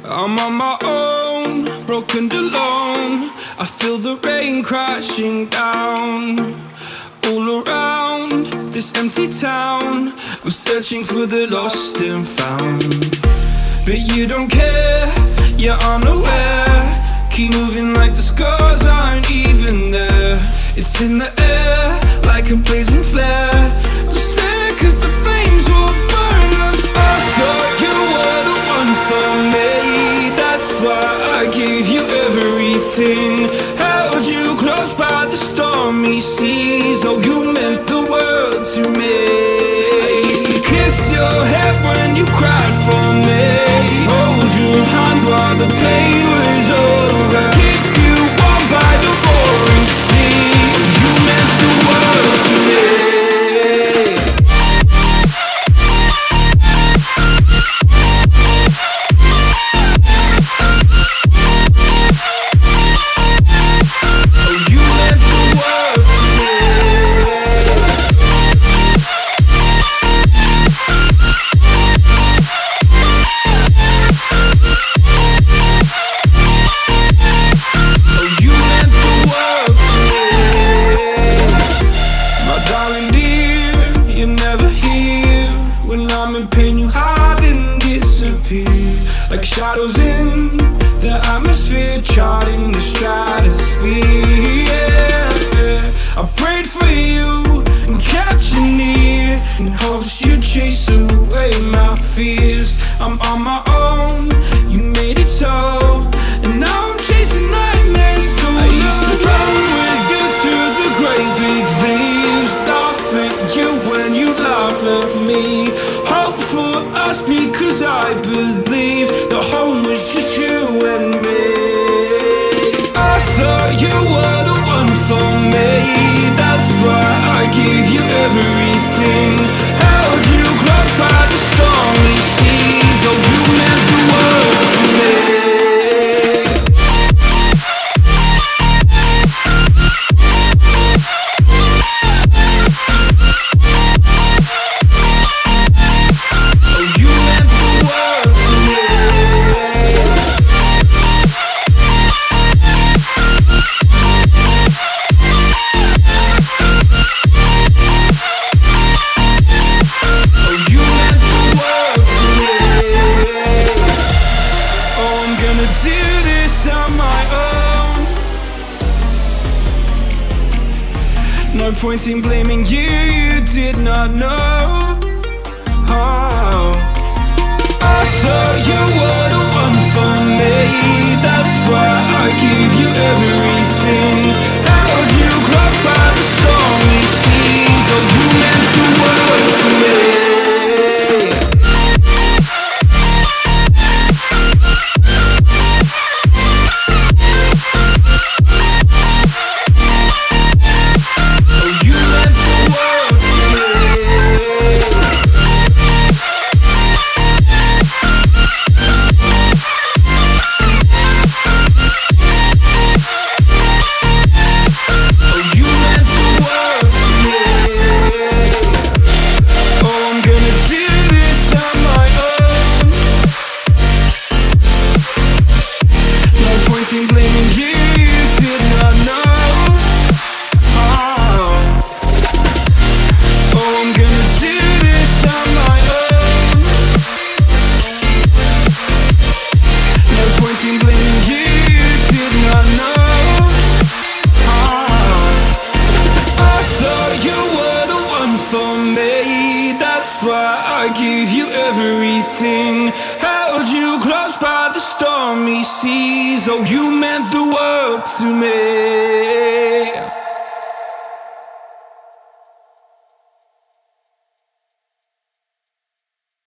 I'm on my own, broken and alone. I feel the rain crashing down all around this empty town. I'm searching for the lost and found, but you don't care, you're unaware. Keep moving like the scars aren't even there. It's in the air like a blazing flare. Don't stare cause the flames will burn us. I thought you were the one for me, that's why I gave you everything. Held you close by the stormy seas. Oh, you meant the world to me. I used to kiss your head when you cried for me, hold your hand while the pain was over, keep you warm by the roaring sea. You meant the world to me. Like shadows in the atmosphere, charting the stratosphere. Yeah. I prayed for you and kept you near, in hopes you'd chase away my fears. I'm on my own, you made it so, and now I'm chasing nightmares through. I used to run with you through the great big leaves, laugh at you when you laugh at me. Hope for us because I believe the home was just you and me. I thought you were the one for me, that's why I gave you everything. Held you close by the stormy seas. Oh, you meant the world to me. No point in blaming you, you did not know. Oh, I thought you were the one for me, that's why I gave you everything. Held you close by the stormy seas. Oh, you meant the world to me. That's why I gave you everything. Held you close by the stormy seas. Oh, you meant the world to me.